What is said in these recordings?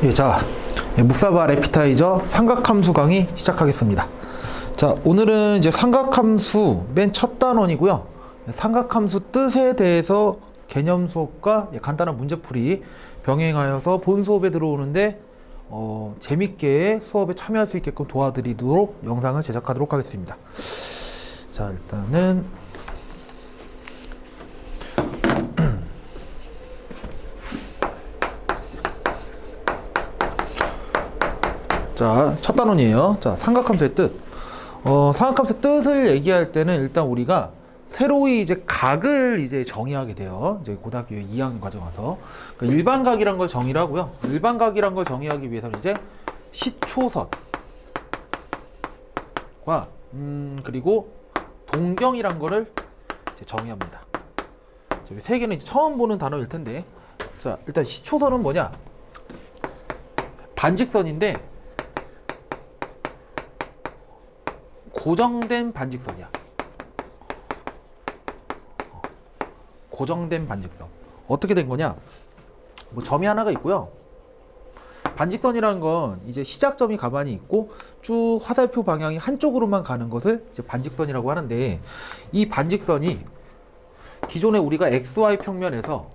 예, 자, 묵사발 에피타이저 삼각함수 강의 시작하겠습니다. 자, 오늘은 이제 삼각함수 맨 첫 단원이고요. 삼각함수 뜻에 대해서 개념 수업과 간단한 문제풀이 병행하여서 본 수업에 들어오는데 재밌게 수업에 참여할 수 있게끔 도와드리도록 영상을 제작하도록 하겠습니다. 자, 일단은 자, 첫 단원이에요. 자, 삼각함수의 뜻. 삼각함수의 뜻을 얘기할 때는 일단 우리가 새로이 이제 각을 이제 정의하게 돼요. 이제 고등학교 2학년 과정 와서. 그러니까 일반각이란 걸 정의를 하고요. 일반각이란 걸 정의하기 위해서는 이제 시초선과 그리고 동경이란 거를 이제 정의합니다. 저기 세 개는 이제 처음 보는 단어일 텐데. 자, 일단 시초선은 뭐냐? 반직선인데 고정된 반직선이야. 고정된 반직선. 어떻게 된 거냐? 뭐 점이 하나가 있고요. 반직선이라는 건 이제 시작점이 가만히 있고 쭉 화살표 방향이 한쪽으로만 가는 것을 이제 반직선이라고 하는데, 이 반직선이 기존에 우리가 XY 평면에서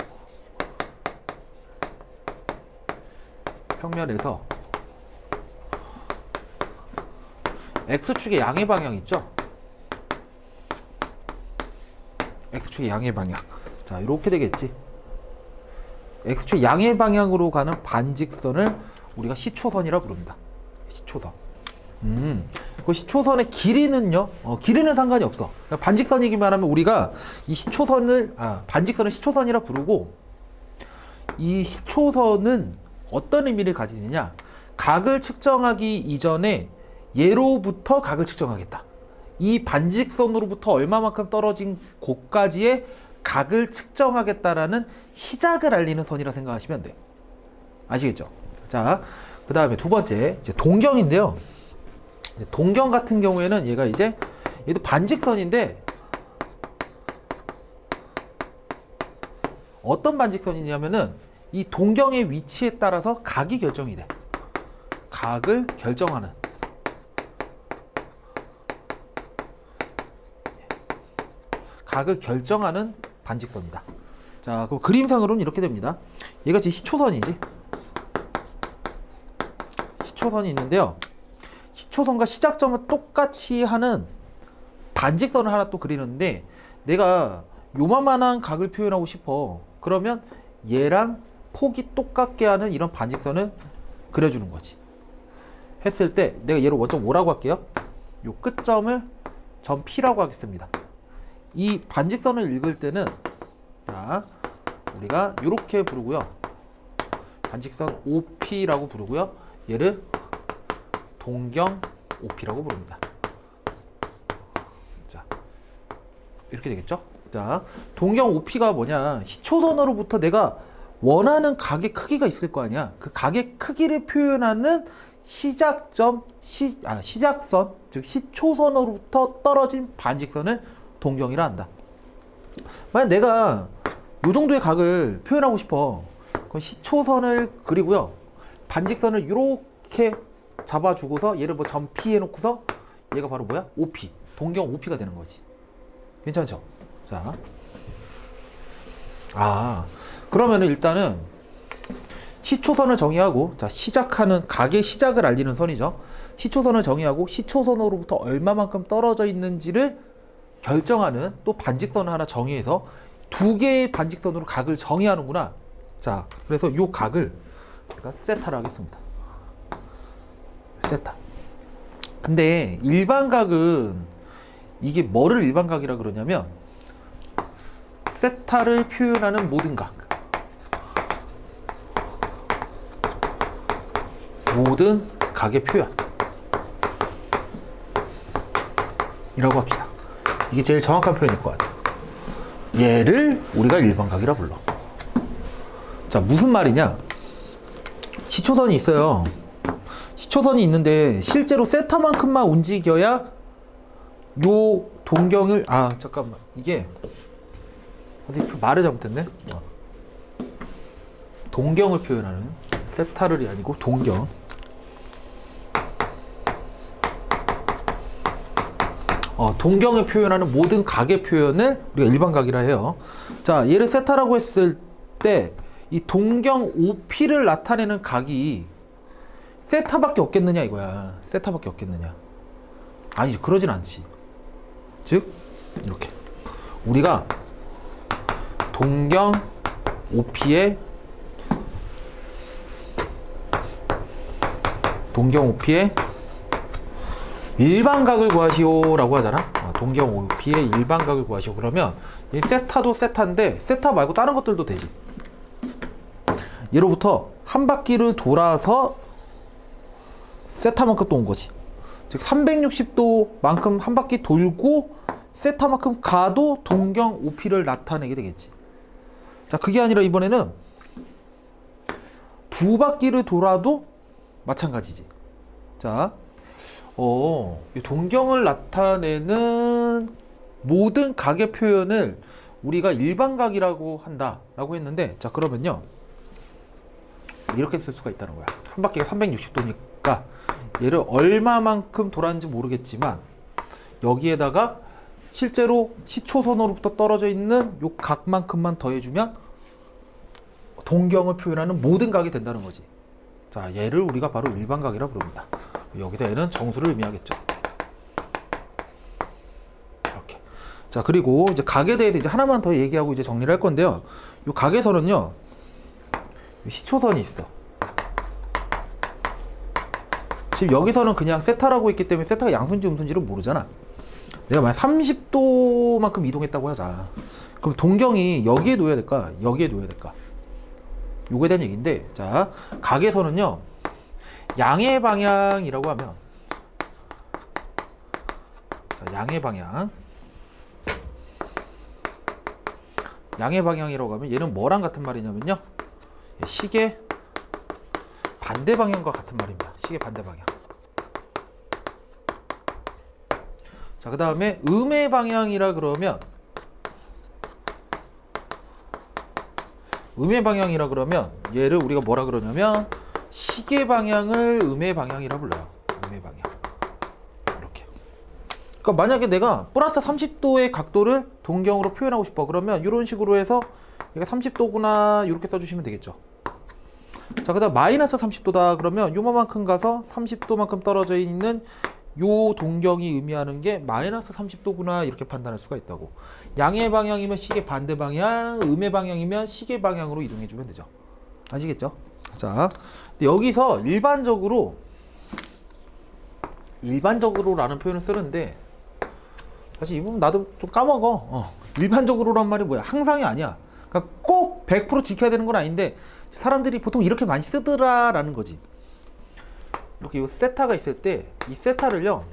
X축의 양의 방향 있죠? X축의 양의 방향. 자, 이렇게 되겠지. X축의 양의 방향으로 가는 반직선을 우리가 시초선이라 부릅니다. 시초선. 그 시초선의 길이는요, 길이는 상관이 없어. 그러니까 반직선이기만 하면 우리가 이 시초선을, 반직선을 시초선이라 부르고, 이 시초선은 어떤 의미를 가지느냐? 각을 측정하기 이전에 얘로부터 각을 측정하겠다. 이 반직선으로부터 얼마만큼 떨어진 곳까지의 각을 측정하겠다라는 시작을 알리는 선이라 생각하시면 돼. 아시겠죠? 자, 그 다음에 두 번째, 이제 동경인데요. 동경 같은 경우에는 얘도 반직선인데, 어떤 반직선이냐면은 이 동경의 위치에 따라서 각이 결정이 돼. 각을 결정하는. 각을 결정하는 반직선이다. 자, 그럼 그림상으로는 이렇게 됩니다. 얘가 지금 시초선이지. 시초선이 있는데요. 시초선과 시작점을 똑같이 하는 반직선을 하나 또 그리는데, 내가 요만한 각을 표현하고 싶어. 그러면 얘랑 폭이 똑같게 하는 이런 반직선을 그려주는 거지. 했을 때 내가 얘를 원점 O라고 할게요. 요 끝점을 점 P라고 하겠습니다. 이 반직선을 읽을 때는, 자, 우리가 이렇게 부르고요. 반직선 OP라고 부르고요. 얘를 동경 OP라고 부릅니다. 자, 이렇게 되겠죠? 자, 동경 OP가 뭐냐? 시초선으로부터 내가 원하는 각의 크기가 있을 거 아니야. 그 각의 크기를 표현하는 시작선, 즉 시초선으로부터 떨어진 반직선을 동경이라 한다. 만약 내가 요 정도의 각을 표현하고 싶어. 그럼 시초선을 그리고요. 반직선을 이렇게 잡아주고서 얘를 뭐 점 P 해놓고서 얘가 바로 뭐야? OP. 동경 OP가 되는 거지. 괜찮죠? 자. 그러면은 일단은 시초선을 정의하고, 자, 시작하는 각의 시작을 알리는 선이죠. 시초선을 정의하고 시초선으로부터 얼마만큼 떨어져 있는지를 결정하는 또 반직선을 하나 정의해서 두 개의 반직선으로 각을 정의하는구나. 자, 그래서 요 각을 제가 세타를 하겠습니다. 세타. 근데 일반각은 이게 뭐를 일반각이라 그러냐면, 세타를 표현하는 모든 각, 모든 각의 표현 이라고 합시다. 이게 제일 정확한 표현일 것 같아요. 얘를 우리가 일반각이라 불러. 자, 무슨 말이냐? 시초선이 있어요. 시초선이 있는데 실제로 세타만큼만 움직여야 요 동경을, 잠깐만, 이게 선생님 말을 잘못했네. 동경을 표현하는 세타를 아니고 동경. 동경에 표현하는 모든 각의 표현을 우리가 일반각이라 해요. 자, 얘를 세타라고 했을 때 이 동경 OP를 나타내는 각이 세타밖에 없겠느냐 이거야. 세타밖에 없겠느냐. 아니지, 그러진 않지. 즉 이렇게 우리가 동경 OP의 일반각을 구하시오 라고 하잖아. 동경 OP의 일반각을 구하시오. 그러면 이 세타도 세타인데 세타 말고 다른 것들도 되지. 예로부터 한 바퀴를 돌아서 세타만큼 또 온 거지. 즉 360도만큼 한 바퀴 돌고 세타만큼 가도 동경 OP를 나타내게 되겠지. 자, 그게 아니라 이번에는 두 바퀴를 돌아도 마찬가지지. 자, 이 동경을 나타내는 모든 각의 표현을 우리가 일반각이라고 한다라고 했는데, 자, 그러면요 이렇게 쓸 수가 있다는 거야. 한 바퀴가 360도니까 얘를 얼마만큼 돌았는지 모르겠지만 여기에다가 실제로 시초선으로부터 떨어져 있는 요 각만큼만 더해주면 동경을 표현하는 모든 각이 된다는 거지. 자, 얘를 우리가 바로 일반각이라 부릅니다. 여기서 얘는 정수를 의미하겠죠. 이렇게. 자, 그리고 이제 각에 대해서 이제 하나만 더 얘기하고 이제 정리를 할 건데요. 요 각에서는요 시초선이 있어. 지금 여기서는 그냥 세타라고 했기 때문에 세타가 양수인지 음수인지를 모르잖아. 내가 만약 30도만큼 이동했다고 하자. 그럼 동경이 여기에 놓여야 될까? 여기에 놓여야 될까? 요거에 대한 얘기인데, 자, 각에서는요 양의 방향이라고 하면, 자, 양의 방향이라고 하면 얘는 뭐랑 같은 말이냐면요 시계 반대 방향과 같은 말입니다. 시계 반대 방향. 자, 그 다음에 음의 방향이라 그러면 얘를 우리가 뭐라 그러냐면 시계 방향을 음의 방향이라 불러요. 음의 방향. 이렇게. 그러니까 만약에 내가 플러스 30도의 각도를 동경으로 표현하고 싶어. 그러면 이런 식으로 해서 얘가 30도구나 이렇게 써주시면 되겠죠. 자, 그 다음 마이너스 30도다 그러면 요만큼 가서 30도만큼 떨어져 있는 요 동경이 의미하는 게 마이너스 30도구나 이렇게 판단할 수가 있다고. 양의 방향이면 시계 반대 방향, 음의 방향이면 시계 방향으로 이동해 주면 되죠. 아시겠죠? 자, 여기서 일반적으로라는 표현을 쓰는데 사실 이 부분 나도 좀 까먹어. 일반적으로란 말이 뭐야? 항상이 아니야. 그러니까 꼭 100% 지켜야 되는 건 아닌데 사람들이 보통 이렇게 많이 쓰더라라는 거지. 이렇게 요 세타가 있을 때 이 세타를요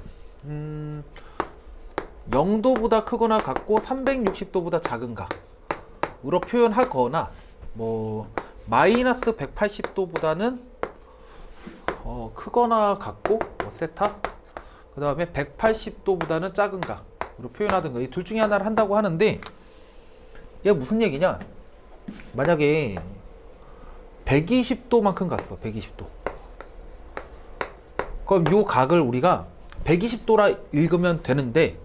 0도보다 크거나 같고 360도보다 작은 각으로 표현하거나 뭐 마이너스 180도보다는 크거나 같고 세타, 그 다음에 180도보다는 작은 각으로 표현하든가 이 둘 중에 하나를 한다고 하는데, 얘가 무슨 얘기냐, 만약에 120도만큼 갔어. 120도. 그럼 요 각을 우리가 120도라 읽으면 되는데,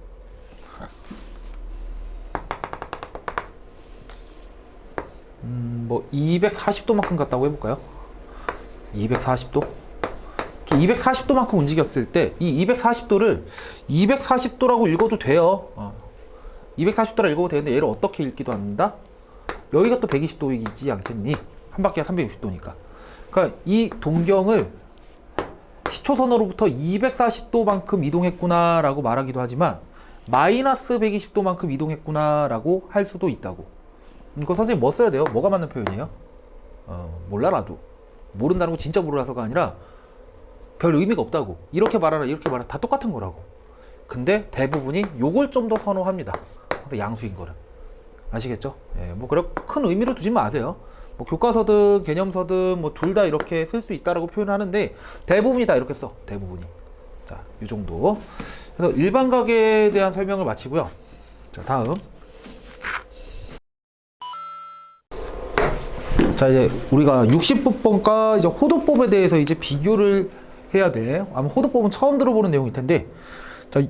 뭐 240도만큼 갔다고 해볼까요? 240도? 240도만큼 움직였을 때 이 240도를 240도라고 읽어도 돼요. 240도라 읽어도 되는데 얘를 어떻게 읽기도 한다? 여기가 또 120도이지 않겠니? 한 바퀴가 360도니까. 그러니까 이 동경을 시초선으로부터 240도만큼 이동했구나 라고 말하기도 하지만 마이너스 120도만큼 이동했구나 라고 할 수도 있다고. 이거 선생님 뭐 써야 돼요? 뭐가 맞는 표현이에요? 몰라. 나도 모른다는 거 진짜 몰라서가 아니라 별 의미가 없다고. 이렇게 말하라 이렇게 말하라 다 똑같은 거라고. 근데 대부분이 요걸 좀 더 선호합니다. 그래서 양수인 거를. 아시겠죠? 예, 뭐 그렇게 큰 의미를 두지 마세요. 뭐 교과서든 개념서든 뭐 둘 다 이렇게 쓸 수 있다라고 표현하는데 대부분이 다 이렇게 써. 대부분이. 자, 이 정도. 그래서 일반각에 대한 설명을 마치고요. 자, 다음. 자, 이제 우리가 60분법과 이제 호도법에 대해서 이제 비교를 해야 돼. 아마 호도법은 처음 들어보는 내용일 텐데, 자,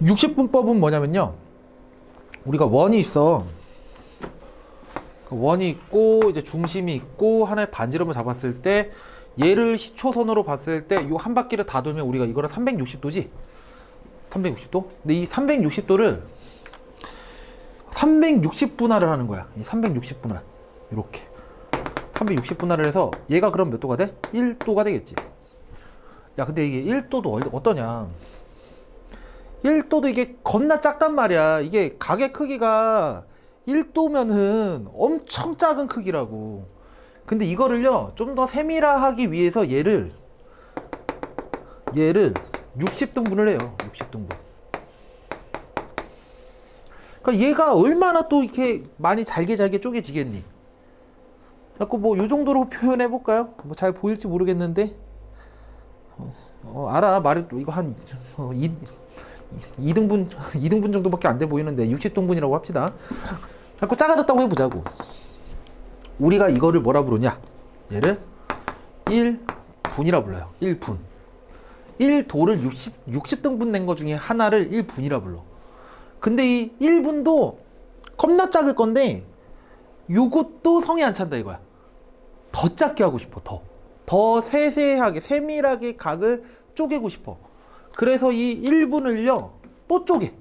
60분법은 뭐냐면요. 우리가 원이 있어. 원이 있고, 이제 중심이 있고, 하나의 반지름을 잡았을 때, 얘를 시초선으로 봤을 때, 요 한 바퀴를 다 돌면 우리가 이거를 360도지? 360도? 근데 이 360도를 360분할을 하는 거야. 이 360분할. 이렇게. 360분할을 해서 얘가 그럼 몇 도가 돼? 1도가 되겠지. 야, 근데 이게 1도도 어떠냐? 1도도 이게 겁나 작단 말이야. 이게 각의 크기가 1도면은 엄청 작은 크기라고. 근데 이거를요, 좀 더 세밀화하기 위해서 얘를 60등분을 해요. 60등분. 그러니까 얘가 얼마나 또 이렇게 많이 잘게 쪼개지겠니? 자꾸 뭐 요 정도로 표현해 볼까요? 뭐 잘 보일지 모르겠는데, 알아. 말이 이거 한 2등분 정도밖에 안 돼 보이는데 60등분이라고 합시다. 자꾸 작아졌다고 해보자고. 우리가 이거를 뭐라 부르냐? 얘를 1분이라 불러요. 1분. 1도를 60등분 낸 거 중에 하나를 1분이라 불러. 근데 이 1분도 겁나 작을 건데 요것도 성에 안 찬다 이거야. 더 작게 하고 싶어. 더 세세하게 세밀하게 각을 쪼개고 싶어. 그래서 이 1분을요 또 쪼개.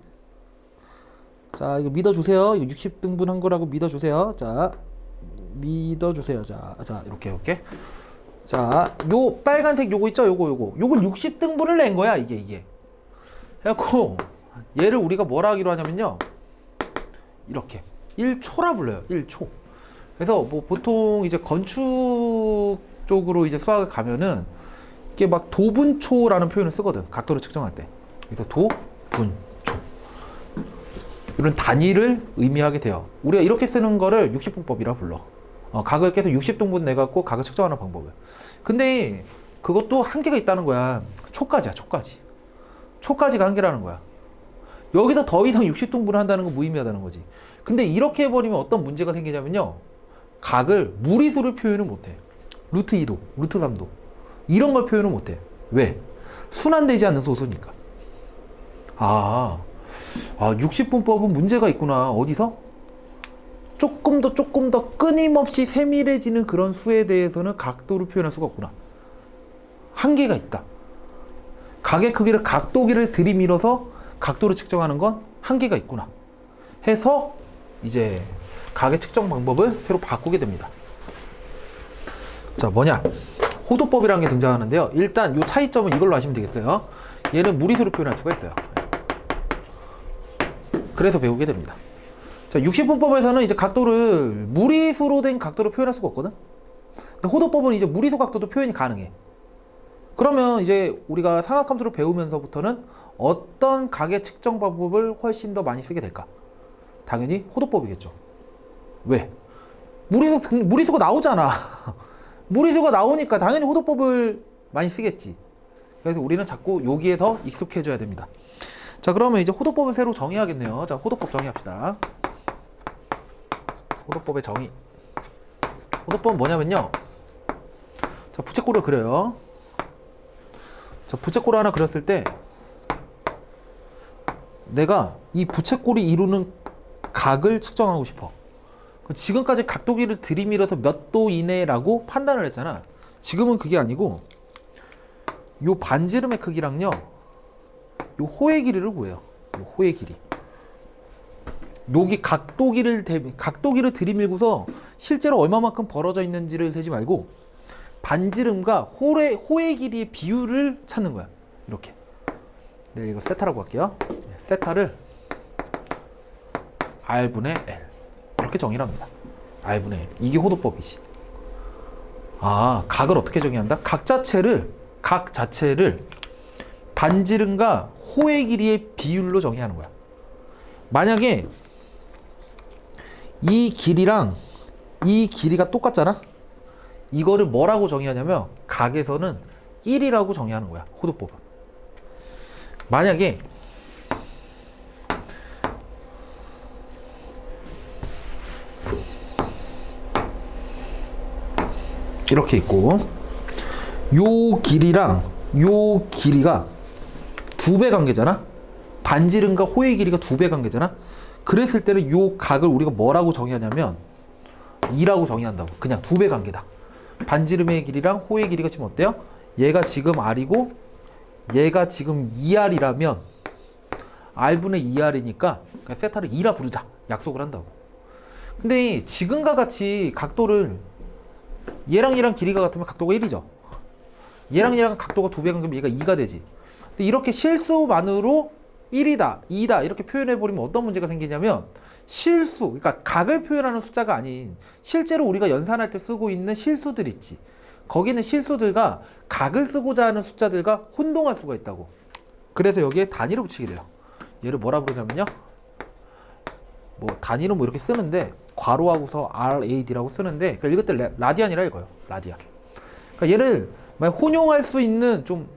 자, 이거 믿어주세요. 이거 60등분 한 거라고 믿어주세요. 자, 믿어주세요. 자, 이렇게. 자, 요 빨간색 요거 있죠? 요걸 60등분을 낸 거야, 이게. 그래갖고 얘를 우리가 뭐라 하기로 하냐면요, 이렇게 1초라 불러요. 1초. 그래서 뭐 보통 이제 건축 쪽으로 이제 수학을 가면은 이게 막 도분초라는 표현을 쓰거든. 각도를 측정할 때. 그래서 도분초 이런 단위를 의미하게 돼요. 우리가 이렇게 쓰는 거를 60분법이라 불러. 각을 계속 60등분 내갖고 각을 측정하는 방법을. 근데 그것도 한계가 있다는 거야. 초까지야. 초까지가 한계라는 거야. 여기서 더 이상 60등분을 한다는 건 무의미하다는 거지. 근데 이렇게 해버리면 어떤 문제가 생기냐면요, 각을 무리수를 표현을 못해. 루트 2도, 루트 3도 이런 걸 표현을 못해. 왜? 순환되지 않는 소수니까. 60분법은 문제가 있구나. 어디서? 조금 더 끊임없이 세밀해지는 그런 수에 대해서는 각도를 표현할 수가 없구나. 한계가 있다. 각의 크기를 각도기를 들이밀어서 각도를 측정하는 건 한계가 있구나 해서 이제 각의 측정 방법을 새로 바꾸게 됩니다. 자, 뭐냐? 호도법이라는 게 등장하는데요. 일단 이 차이점은 이걸로 아시면 되겠어요. 얘는 무리수로 표현할 수가 있어요. 그래서 배우게 됩니다. 자, 60분법에서는 이제 각도를 무리수로 된 각도로 표현할 수가 없거든. 근데 호도법은 이제 무리수 각도도 표현이 가능해. 그러면 이제 우리가 상학함수를 배우면서부터는 어떤 각의 측정 방법을 훨씬 더 많이 쓰게 될까? 당연히 호도법이겠죠. 왜? 무리수가 나오잖아. 무리수가 나오니까 당연히 호도법을 많이 쓰겠지. 그래서 우리는 자꾸 여기에 더 익숙해져야 됩니다. 자, 그러면 이제 호도법을 새로 정의하겠네요. 자, 호도법 정의합시다. 호도법의 정의. 호도법은 뭐냐면요, 자, 부채꼴을 그려요. 자, 부채꼴을 하나 그렸을 때 내가 이 부채꼴이 이루는 각을 측정하고 싶어. 지금까지 각도기를 들이밀어서 몇 도 이내라고 판단을 했잖아. 지금은 그게 아니고 요 반지름의 크기랑요, 요 호의 길이를 구해요. 요 호의 길이. 여기 각도기를 들이밀고서 실제로 얼마만큼 벌어져 있는지를 세지 말고 반지름과 호의 길이의 비율을 찾는 거야. 이렇게. 네, 이거 세타라고 할게요. 세타를 R분의 L 이렇게 정의를 합니다. R분의 L. 이게 호도법이지. 각을 어떻게 정의한다? 각 자체를 반지름과 호의 길이의 비율로 정의하는 거야. 만약에 이 길이랑 이 길이가 똑같잖아? 이거를 뭐라고 정의하냐면 각에서는 1이라고 정의하는 거야. 호도법은. 만약에 이렇게 있고, 요 길이랑 요 길이가 2배 관계잖아. 반지름과 호의 길이가 2배 관계잖아. 그랬을 때는 요 각을 우리가 뭐라고 정의하냐면 2라고 정의한다고. 그냥 2배 관계다. 반지름의 길이랑 호의 길이가 지금 어때요? 얘가 지금 R이고 얘가 지금 2R이라면 R분의 2R이니까 그냥 세타를 2라 부르자. 약속을 한다고. 근데 지금과 같이 각도를 얘랑 길이가 같으면 각도가 1이죠. 얘랑 각도가 2배 관계면 얘가 2가 되지. 근데 이렇게 실수만으로 1이다, 2다 이렇게 표현해버리면 어떤 문제가 생기냐면 실수, 그러니까 각을 표현하는 숫자가 아닌 실제로 우리가 연산할 때 쓰고 있는 실수들 있지. 거기는 실수들과 각을 쓰고자 하는 숫자들과 혼동할 수가 있다고. 그래서 여기에 단위를 붙이게 돼요. 얘를 뭐라 부르냐면요. 뭐 단위로 뭐 이렇게 쓰는데 괄호하고서 RAD라고 쓰는데 그러니까 읽을 때 라디안이라 읽어요. 라디안. 그러니까 얘를 만약 혼용할 수 있는 좀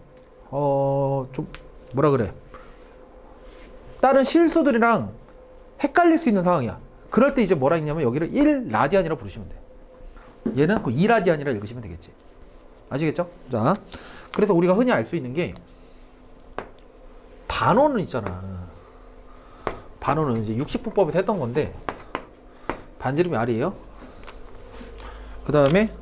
뭐라 그래. 다른 실수들이랑 헷갈릴 수 있는 상황이야. 그럴 때 이제 뭐라 했냐면 여기를 1라디안이라 부르시면 돼. 얘는 2라디안이라 읽으시면 되겠지. 아시겠죠? 자, 그래서 우리가 흔히 알 수 있는 게 반원은 있잖아. 반원은 이제 60분법에서 했던 건데 반지름이 R이에요. 그 다음에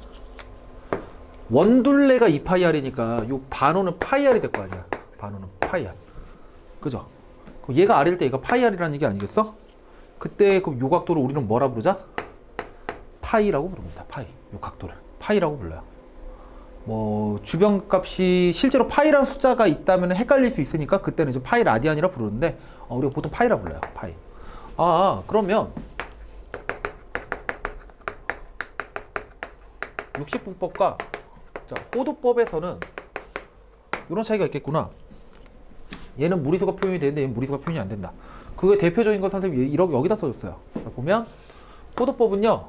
원둘레가 2파이R이니까 요 반원은 파이R이 될 거 아니야. 반원은 파이R. 그죠? 그럼 얘가 R일 때 얘가 파이R이라는 얘기 아니겠어? 그때 그럼 요 각도를 우리는 뭐라 부르자? 파이라고 부릅니다. 파이. 요 각도를 파이라고 불러요. 뭐 주변값이 실제로 파이라는 숫자가 있다면 헷갈릴 수 있으니까 그때는 이제 파이 라디안이라 부르는데 우리가 보통 파이라 불러요. 파이. 그러면 60분법과 호도법에서는 이런 차이가 있겠구나. 얘는 무리수가 표현이 되는데 얘는 무리수가 표현이 안 된다. 그게 대표적인 거 선생님이 이렇게 여기다 써줬어요. 보면 호도법은요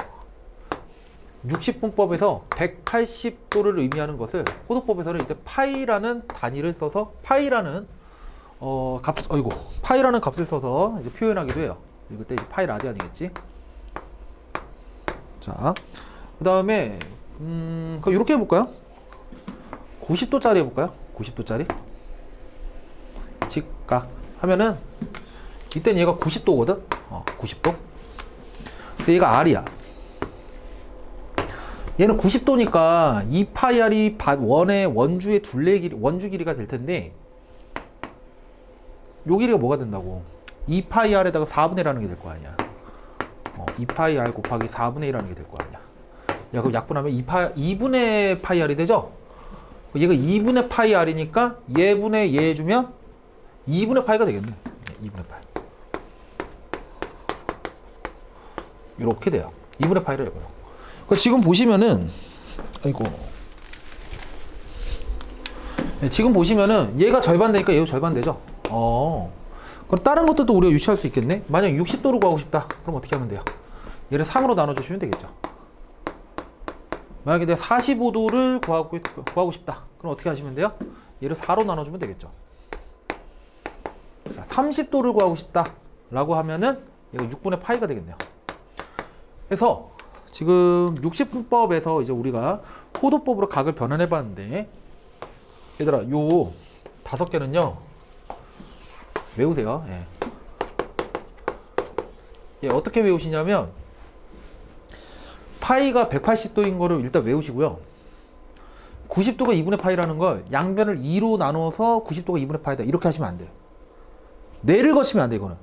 60분법에서 180도를 의미하는 것을 호도법에서는 이제 파이라는 단위를 써서 파이라는 파이라는 값을 써서 이제 표현하기도 해요. 그때 이제 파이 라디안이겠지. 자, 그 다음에 그럼 이렇게 해볼까요? 90도짜리 해볼까요? 90도짜리 직각 하면은 이때는 얘가 90도거든. 90도. 근데 얘가 R이야. 얘는 90도니까 2파이R이 원의 원주의 둘레 길이, 원주 길이가 될 텐데 요 길이가 뭐가 된다고? 2파이R에다가 4분의 1하는 게 될 거 아니야. 2파이R 곱하기 4분의 1하는 게 될 거 아니야. 야, 그럼 약분하면 2분의 파이R이 되죠? 얘가 2분의 파이R이니까 얘분의 얘 해주면 2분의 파이가 되겠네. 2분의 파이. 이렇게 돼요. 2분의 파이를 해봐요. 지금 보시면은, 지금 보시면은 얘가 절반 되니까 얘도 절반 되죠? 그럼 다른 것들도 우리가 유추할 수 있겠네? 만약 60도로 구하고 싶다. 그럼 어떻게 하면 돼요? 얘를 3으로 나눠주시면 되겠죠. 만약에 내가 45도를 구하고 싶다. 그럼 어떻게 하시면 돼요? 얘를 4로 나눠주면 되겠죠. 자, 30도를 구하고 싶다. 라고 하면은 얘가 6분의 파이가 되겠네요. 그래서 지금 60분법에서 이제 우리가 호도법으로 각을 변환해 봤는데 얘들아 요 5개는요 외우세요. 예, 어떻게 외우시냐면 파이가 180도인 거를 일단 외우시고요. 90도가 2분의 파이라는 걸 양변을 2로 나눠서 90도가 2분의 파이다 이렇게 하시면 안 돼요. 뇌를 거치면 안 돼. 이거는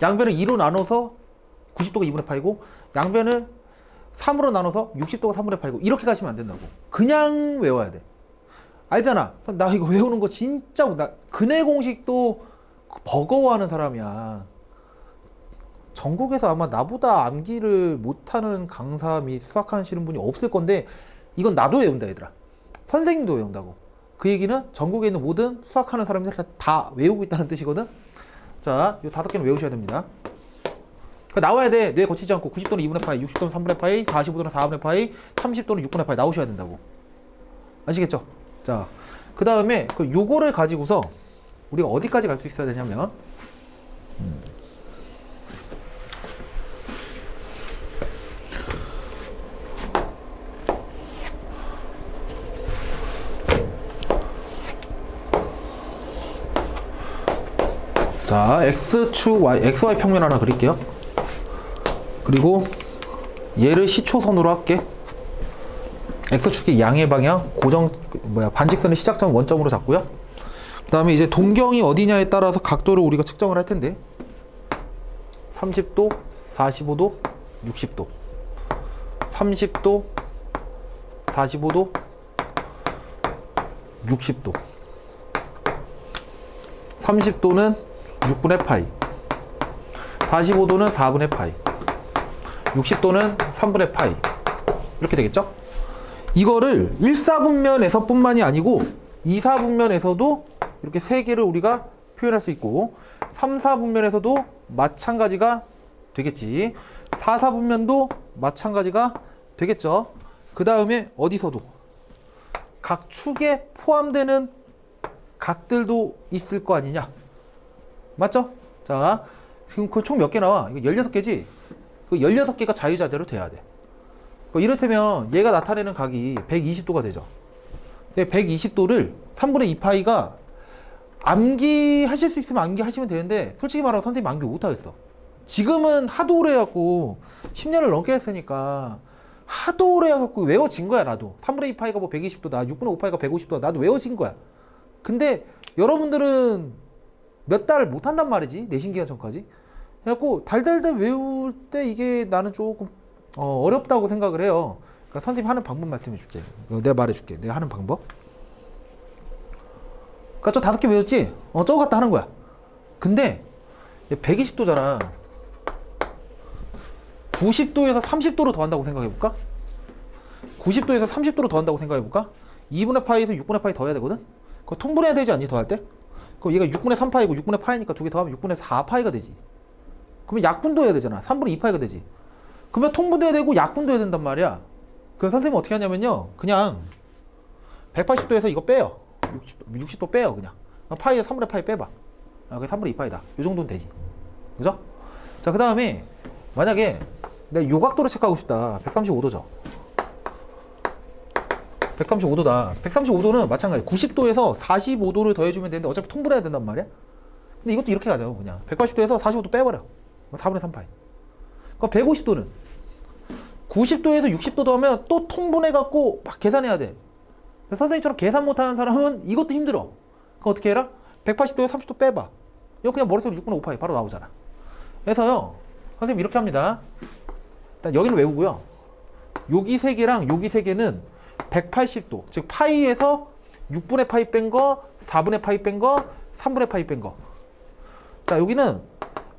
양변을 2로 나눠서 90도가 2분의 파이고 양변을 3으로 나눠서 60도가 3분의 파이고 이렇게 가시면 안 된다고. 그냥 외워야 돼. 알잖아. 나 이거 외우는 거 진짜 나 근해 공식도 버거워하는 사람이야. 전국에서 아마 나보다 암기를 못하는 강사 및 수학하시는 분이 없을 건데 이건 나도 외운다 얘들아. 선생님도 외운다고. 그 얘기는 전국에 있는 모든 수학하는 사람들 다 외우고 있다는 뜻이거든. 자, 이 5개는 외우셔야 됩니다. 나와야 돼. 뇌 거치지 않고 90도는 2분의 파이, 60도는 3분의 파이, 45도는 4분의 파이, 30도는 6분의 파이 나오셔야 된다고. 아시겠죠? 자, 그 다음에 요거를 가지고서 우리가 어디까지 갈 수 있어야 되냐면 자, X축, XY 평면 하나 그릴게요. 그리고 얘를 시초선으로 할게. X축의 양의 방향, 반직선의 시작점 원점으로 잡고요. 그 다음에 이제 동경이 어디냐에 따라서 각도를 우리가 측정을 할 텐데 30도, 45도, 60도 30도, 45도, 60도 30도는 6분의 파이 45도는 4분의 파이 60도는 3분의 파이 이렇게 되겠죠? 이거를 1사분면에서 뿐만이 아니고 2사분면에서도 이렇게 세 개를 우리가 표현할 수 있고 3사분면에서도 마찬가지가 되겠지. 4사분면도 마찬가지가 되겠죠. 그 다음에 어디서도 각 축에 포함되는 각들도 있을 거 아니냐. 맞죠? 자, 지금 그 총 몇 개 나와? 이거 16개지? 그 16개가 자유자재로 돼야 돼. 이를테면 얘가 나타내는 각이 120도가 되죠. 근데 120도를 3분의 2파이가 암기하실 수 있으면 암기하시면 되는데 솔직히 말하면 선생님 암기 못하겠어. 지금은 하도 오래 해갖고 10년을 넘게 했으니까 하도 오래 해갖고 외워진 거야. 나도 3분의 2파이가 뭐 120도다 6분의 5파이가 150도다 나도 외워진 거야. 근데 여러분들은 몇 달을 못한단 말이지. 내신 기간 전까지. 그래갖고 달달달 외울 때 이게 나는 조금 어렵다고 생각을 해요. 그러니까 선생님 하는 방법 말씀해 줄게. 내가 말해 줄게. 내가 하는 방법. 그러니까 저 5개 외웠지? 저거 갖다 하는 거야. 근데 120도잖아. 90도에서 30도로 더한다고 생각해볼까? 90도에서 30도로 더한다고 생각해볼까? 2분의 파이에서 6분의 파이 더해야 되거든? 그거 통분해야 되지 않니? 더할 때? 그럼 얘가 6분의 3파이고 6분의 파이니까 두 개 더하면 6분의 4파이가 되지. 그러면 약분도 해야 되잖아. 3분의 2파이가 되지. 그러면 통분도 해야 되고 약분도 해야 된단 말이야. 그래서 선생님은 어떻게 하냐면요. 그냥 180도에서 이거 빼요. 60도 빼요. 그냥 파이에서 3분의 파이 빼봐. 그게 3분의 2파이다. 이 정도는 되지. 그죠? 자, 그 다음에 만약에 내가 요 각도를 체크하고 싶다. 135도죠. 135도다. 135도는 마찬가지. 90도에서 45도를 더해주면 되는데 어차피 통분해야 된단 말이야. 근데 이것도 이렇게 가죠. 그냥 180도에서 45도 빼버려. 4분의 3파이. 그럼 150도는 90도에서 60도 더하면 또 통분해갖고 막 계산해야 돼. 선생님처럼 계산 못하는 사람은 이것도 힘들어. 그럼 어떻게 해라? 180도에서 30도 빼봐. 이거 그냥 머릿속으로 6분의 5파이 바로 나오잖아. 그래서요, 선생님 이렇게 합니다. 일단 여기는 외우고요. 여기 3개랑 여기 3개는 180도, 즉 파이에서 6분의 파이 뺀 거, 4분의 파이 뺀 거, 3분의 파이 뺀 거. 자, 여기는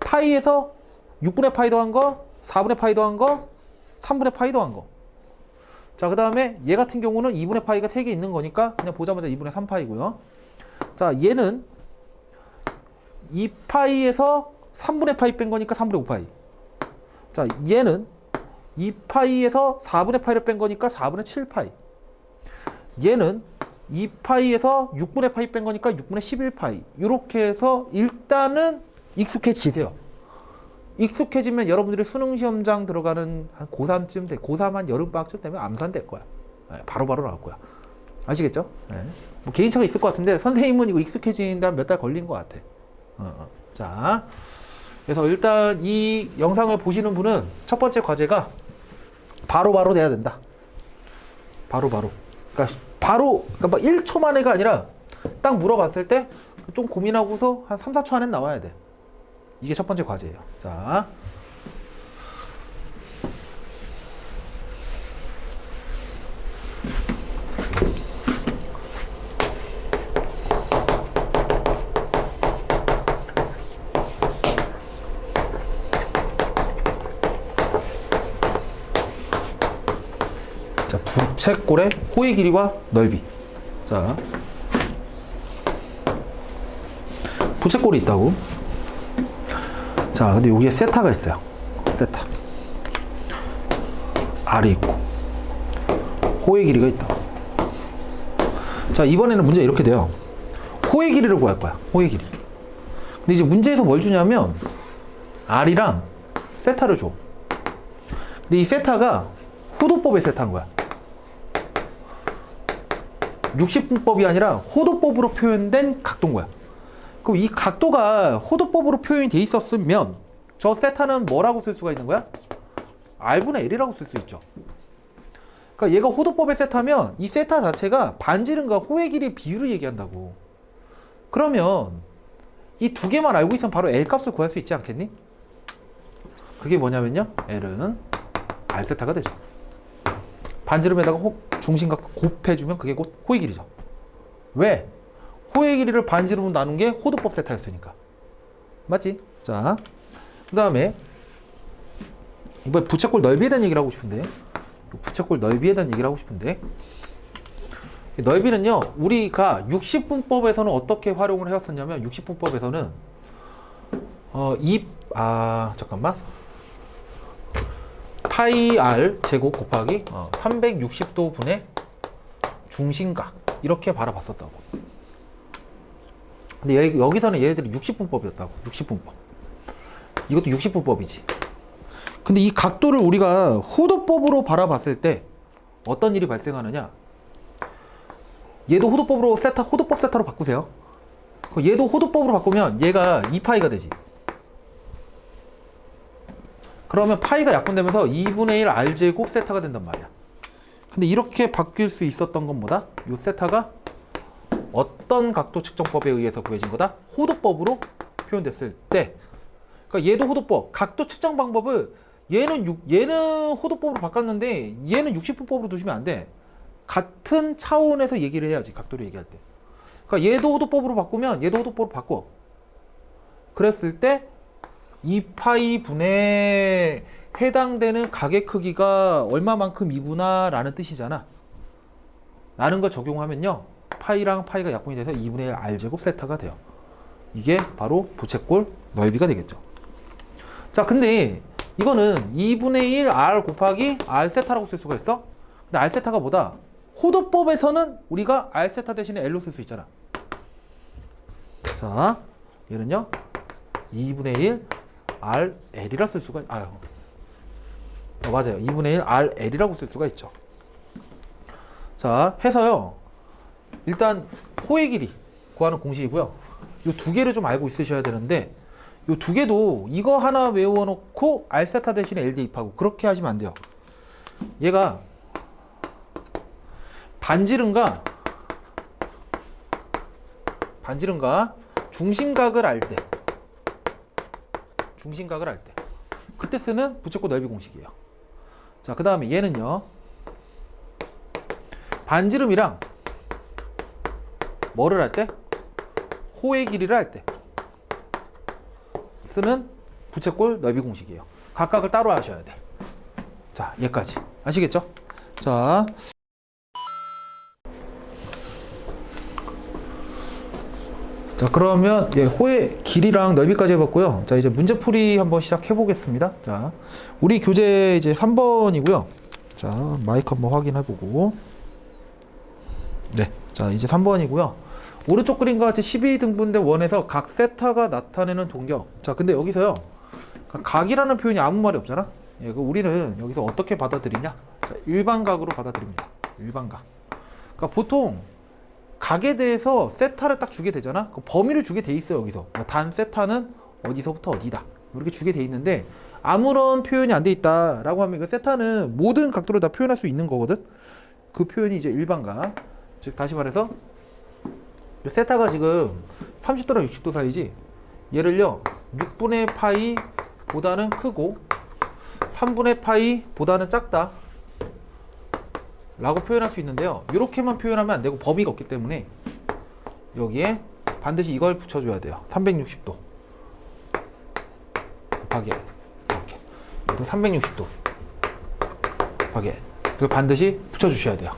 파이에서 6분의 파이 더한 거, 4분의 파이 더한 거, 3분의 파이 더한 거. 자, 그 다음에 얘 같은 경우는 2분의 파이가 3개 있는 거니까 그냥 보자마자 2분의 3파이고요. 자, 얘는 2파이에서 3분의 파이 뺀 거니까 3분의 5파이. 자, 얘는 2파이에서 4분의 파이를 뺀 거니까 4분의 7파이. 얘는 2파이에서 6분의 파이 뺀 거니까 6분의 11파이. 이렇게 해서 일단은 익숙해지세요. 익숙해지면 여러분들이 수능시험장 들어가는 한 고3쯤 돼. 고3 한 여름방학쯤 되면 암산될 거야. 바로바로 나올 거야. 아시겠죠? 네. 뭐 개인차가 있을 것 같은데 선생님은 이거 익숙해지는데 몇 달 걸린 것 같아. 자, 그래서 일단 이 영상을 보시는 분은 첫 번째 과제가 바로바로 내야 된다. 바로바로. 그러니까 뭐 1초 만에가 아니라 딱 물어봤을 때 좀 고민하고서 한 3, 4초 안에 나와야 돼. 이게 첫 번째 과제예요. 자. 자, 부채꼴의 호의 길이와 넓이. 자. 부채꼴이 있다고. 자, 근데 여기에 세타가 있어요. 세타. R이 있고, 호의 길이가 있다. 자, 이번에는 문제가 이렇게 돼요. 호의 길이를 구할 거야. 호의 길이. 근데 이제 문제에서 뭘 주냐면, R이랑 세타를 줘. 근데 이 세타가 호도법의 세타인 거야. 60분법이 아니라 호도법으로 표현된 각도인 거야. 그럼 이 각도가 호도법으로 표현이 돼 있었으면 저 세타는 뭐라고 쓸 수가 있는 거야? R분의 L이라고 쓸 수 있죠. 그러니까 얘가 호도법의 세타면 이 세타 자체가 반지름과 호의 길이 비율을 얘기한다고. 그러면 이 두 개만 알고 있으면 바로 L 값을 구할 수 있지 않겠니? 그게 뭐냐면요, L은 R세타가 되죠. 반지름에다가 중심각 곱해주면 그게 곧 호의 길이죠. 왜? 호의 길이를 반지름으로 나눈 게 호도법 세타였으니까. 맞지? 자, 그 다음에 이번에 부채꼴 넓이에 대한 얘기를 하고 싶은데, 부채꼴 넓이에 대한 얘기를 하고 싶은데, 넓이는요, 우리가 60분법에서는 어떻게 활용을 해왔었냐면, 60분법에서는 잠깐만, 파이 r 제곱 곱하기 360도 분의 중심각 이렇게 바라봤었다고. 근데 여기서는 얘네들이 60분법이었다고. 60분법. 이것도 60분법이지. 근데 이 각도를 우리가 호도법으로 바라봤을 때 어떤 일이 발생하느냐? 얘도 호도법으로 호도법 세타로 바꾸세요. 얘도 호도법으로 바꾸면 얘가 2파이가 되지. 그러면 파이가 약분되면서 2분의 1 r제곱 세타가 된단 말이야. 근데 이렇게 바뀔 수 있었던 건 뭐다? 요 세타가 어떤 각도 측정법에 의해서 구해진 거다? 호도법으로 표현됐을 때. 그러니까 얘도 호도법, 각도 측정 방법을 얘는 호도법으로 바꿨는데 얘는 60분법으로 두시면 안 돼. 같은 차원에서 얘기를 해야지, 각도를 얘기할 때. 그러니까 얘도 호도법으로 바꾸면 얘도 호도법으로 바꿔. 그랬을 때 2파이 분에 해당되는 각의 크기가 얼마만큼이구나 라는 뜻이잖아. 라는 걸 적용하면요, 파이랑 파이가 약분이 돼서 2분의 1 r제곱 세타가 돼요. 이게 바로 부채꼴 넓이가 되겠죠. 자, 근데 이거는 2분의 1 r 곱하기 r 세타라고 쓸 수가 있어. 근데 r 세타가 뭐다? 호도법에서는 우리가 r 세타 대신에 L로 쓸 수 있잖아. 자, 얘는요 2분의 1 RL이라 쓸 수가 맞아요. 2분의 1 RL이라고 쓸 수가 있죠. 자, 해서요, 일단 호의 길이 구하는 공식이고요. 요 두 개를 좀 알고 있으셔야 되는데, 요 두 개도 이거 하나 외워놓고 R세타 대신에 L 대입하고 그렇게 하시면 안 돼요. 얘가 반지름과 중심각을 알 때, 그때 쓰는 부채꼴 넓이 공식이에요. 자, 그 다음에 얘는요, 반지름이랑 뭐를 할 때? 호의 길이를 할 때 쓰는 부채꼴 넓이 공식이에요. 각각을 따로 하셔야 돼. 자, 얘까지 아시겠죠? 자, 그러면 호의 길이랑 넓이까지 해봤고요. 자, 이제 문제풀이 한번 시작해 보겠습니다. 자, 우리 교재 이제 3번이고요. 자, 마이크 한번 확인해 보고. 네, 자, 이제 3번이고요. 오른쪽 그림과 같이 12등분대 원에서 각 세타가 나타내는 동경. 자, 근데 여기서요, 각이라는 표현이 아무 말이 없잖아. 우리는 여기서 어떻게 받아들이냐? 자, 일반각으로 받아들입니다. 일반각. 그러니까 보통 각에 대해서 세타를 딱 주게 되잖아. 그 범위를 주게 돼 있어요. 여기서 단 세타는 어디서부터 어디다 이렇게 주게 돼 있는데, 아무런 표현이 안 돼 있다라고 하면 그 세타는 모든 각도를 다 표현할 수 있는 거거든. 그 표현이 이제 일반각. 즉 다시 말해서 세타가 지금 30도랑 60도 사이지, 얘를요 6분의 파이 보다는 크고 3분의 파이 보다는 작다 라고 표현할 수 있는데요, 이렇게만 표현하면 안 되고 범위가 없기 때문에 여기에 반드시 이걸 붙여줘야 돼요. 360도 곱하기 이렇게, 360도 곱하기 이걸 반드시 붙여주셔야 돼요.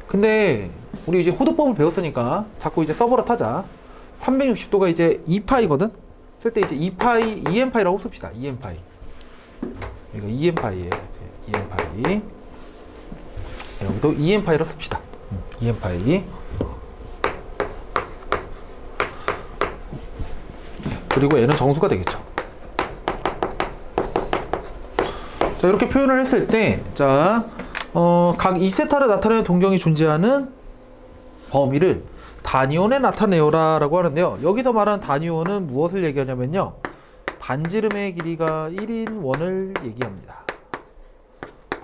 근데 우리 이제 호도법을 배웠으니까 자꾸 이제 써버릇 하자. 360도가 이제 2파이거든? 쓸 때 이제 2파이, 2n파이라고 씁시다. 2n파이. 이거 2n파이에요. 2n파이. 여기도 2n파이로 씁시다. 2n파이. 그리고 얘는 정수가 되겠죠. 자, 이렇게 표현을 했을 때, 자, 각 2세타를 나타내는 동경이 존재하는 범위를 단위원에 나타내어라 라고 하는데요. 여기서 말하는 단위원은 무엇을 얘기하냐면요, 반지름의 길이가 1인 원을 얘기합니다.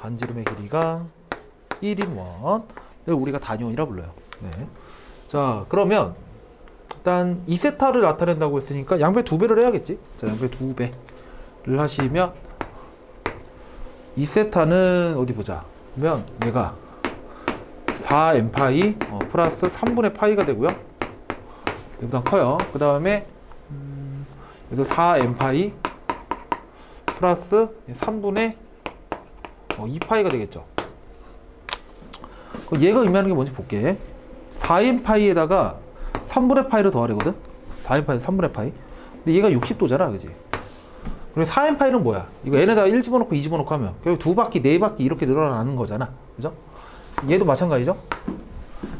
반지름의 길이가 1인 원, 우리가 단위원이라 불러요. 네. 자, 그러면 일단 2세타를 나타낸다고 했으니까 양배 2배를 해야겠지. 자, 양배 2배를 하시면 2세타는 어디 보자. 그러면 얘가 4n파이 플러스 3분의 파이가 되고요. 얘보다 커요. 그 다음에 얘도 4n파이 플러스 3분의 2파이가 되겠죠. 얘가 의미하는 게 뭔지 볼게. 4n파이에다가 3분의 파이를 더하려거든. 4n파이 3분의 파이. 근데 얘가 60도잖아, 그지? 그리고 4n파이는 뭐야? 이거 n에다가 1 집어넣고 2 집어넣고 하면 결국 2바퀴, 4바퀴 이렇게 늘어나는 거잖아, 그죠? 얘도 마찬가지죠.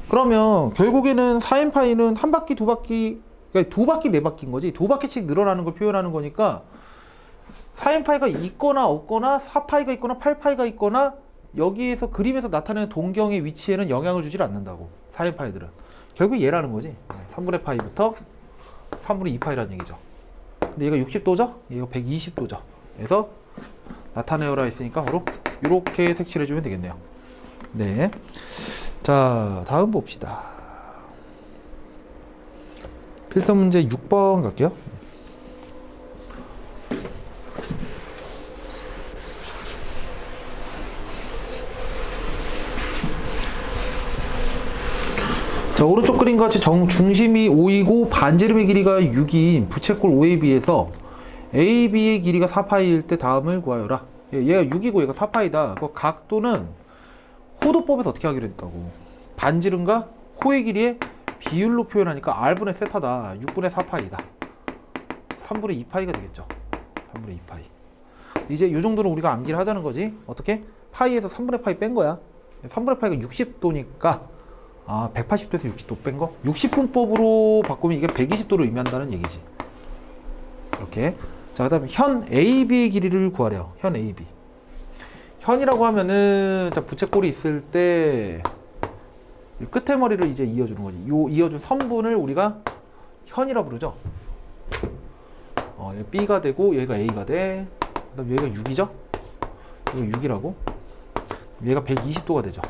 그러면 결국에는 4n파이는 한 바퀴, 2바퀴, 그러니까 2바퀴, 4바퀴인 거지. 2바퀴씩 늘어나는 걸 표현하는 거니까 4n파이가 있거나 없거나 4파이가 있거나 8파이가 있거나 여기에서 그림에서 나타내는 동경의 위치에는 영향을 주질 않는다고. 4n파이들은 결국 얘라는 거지. 3분의 파이부터 3분의 2파이라는 얘기죠. 근데 얘가 60도죠? 얘가 120도죠. 그래서 나타내어라 했으니까 바로 이렇게 색칠해 주면 되겠네요. 네. 자, 다음 봅시다. 필서 문제 6번 갈게요. 자, 오른쪽 그림과 같이 중심이 5이고 반지름의 길이가 6인 부채꼴 OAB에서 AB의 길이가 4파이일 때 다음을 구하여라. 얘가 6이고 얘가 4파이다. 그 각도는 호도법에서 어떻게 하기로 했다고. 반지름과 호의 길이의 비율로 표현하니까 R분의 세타다. 6분의 4파이다. 3분의 2파이가 되겠죠. 3분의 2파이. 이제 이 정도는 우리가 암기를 하자는 거지. 어떻게? 파이에서 3분의 파이 뺀 거야. 3분의 파이가 60도니까 180도에서 60도 뺀 거? 60분법으로 바꾸면 이게 120도를 의미한다는 얘기지. 이렇게. 자, 그 다음에 현 AB의 길이를 구하래요. 현 AB. 현이라고 하면은, 자, 부채꼴이 있을 때, 끝에 머리를 이제 이어주는 거지. 요 이어준 선분을 우리가 현이라고 부르죠. 얘 B가 되고, 얘가 A가 돼. 그 다음 얘가 6이죠? 이거 6이라고. 얘가 120도가 되죠.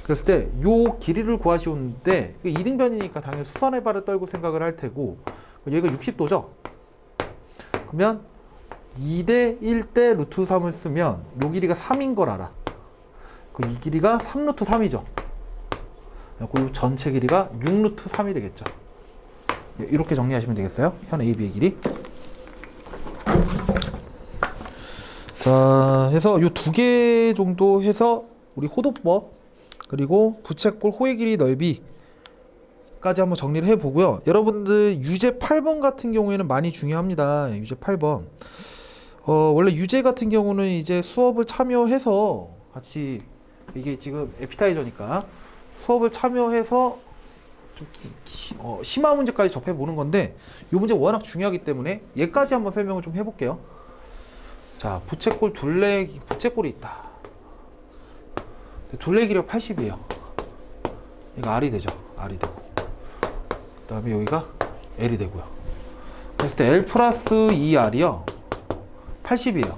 그랬을 때, 요 길이를 구하시오는데, 이등변이니까 당연히 수선의 발을 떨고 생각을 할 테고, 얘가 60도죠? 그러면 2대 1대 루트 3을 쓰면 요 길이가 3인 걸 알아. 그럼 이 길이가 3 루트 3이죠. 그리고 전체 길이가 6 루트 3이 되겠죠. 이렇게 정리하시면 되겠어요. 현 AB의 길이. 자, 해서 요 2개 정도 해서 우리 호도법 그리고 부채꼴 호의 길이 넓이 까지 한번 정리를 해보고요. 여러분들 유제 8번 같은 경우에는 많이 중요합니다. 유제 8번. 원래 유제 같은 경우는 이제 수업을 참여해서 같이, 이게 지금 에피타이저니까 수업을 참여해서 좀 심화 문제까지 접해보는 건데, 이 문제 워낙 중요하기 때문에 얘까지 한번 설명을 좀 해볼게요. 자, 부채꼴 부채꼴이 있다. 둘레 길이가 80이에요. 얘가 R이 되죠. R이 되고. 그 다음에 여기가 L이 되고요. 그랬을 때 L 플러스 2R이요. 80이에요.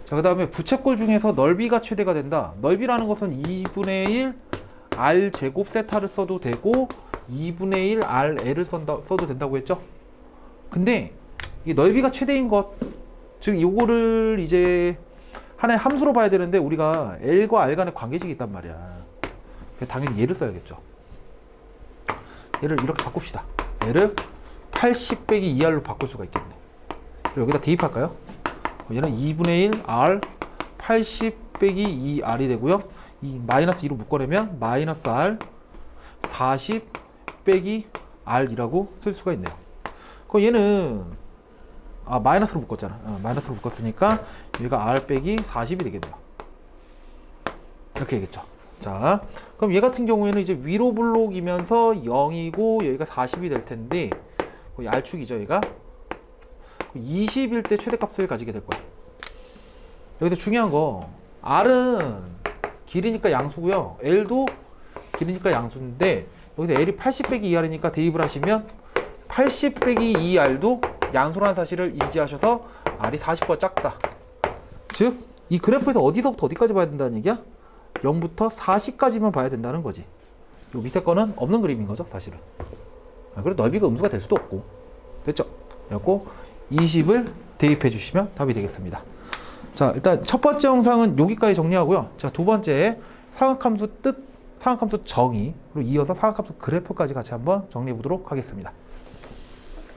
자, 그 다음에 부채꼴 중에서 넓이가 최대가 된다. 넓이라는 것은 2분의 1 R 제곱 세타를 써도 되고 2분의 1 RL을 써도 된다고 했죠. 근데 이 넓이가 최대인 것, 즉 요거를 이제 하나의 함수로 봐야 되는데 우리가 L과 R 간의 관계식이 있단 말이야. 당연히 얘를 써야겠죠. 얘를 이렇게 바꿉시다. 얘를 80 빼기 2R로 바꿀 수가 있겠네. 여기다 대입할까요? 얘는 2분의 1 R 80 빼기 2R이 되고요. 이 마이너스 2로 묶어내면 마이너스 R 40 빼기 R이라고 쓸 수가 있네요. 그럼 얘는 마이너스로 묶었잖아. 마이너스로 묶었으니까 얘가 R 빼기 40이 되겠네요. 이렇게 되겠죠. 자, 그럼 얘 같은 경우에는 이제 위로 블록이면서 0이고 여기가 40이 될 텐데, 거의 R축이죠, 얘가. 20일 때 최대값을 가지게 될 거예요. 여기서 중요한 거, R은 길이니까 양수고요. L도 길이니까 양수인데 여기서 L이 80 빼기 2R이니까 대입을 하시면 80 빼기 2R도 양수라는 사실을 인지하셔서 R이 40보다 작다. 즉 이 그래프에서 어디서부터 어디까지 봐야 된다는 얘기야? 0부터 40까지만 봐야 된다는 거지. 요 밑에 거는 없는 그림인 거죠, 사실은. 그래 넓이가 음수가 될 수도 없고. 됐죠? 그래갖고 20을 대입해 주시면 답이 되겠습니다. 자, 일단 첫 번째 영상은 여기까지 정리하고요. 자, 두 번째 삼각함수 뜻, 삼각함수 정의, 그리고 이어서 삼각함수 그래프까지 같이 한번 정리해 보도록 하겠습니다.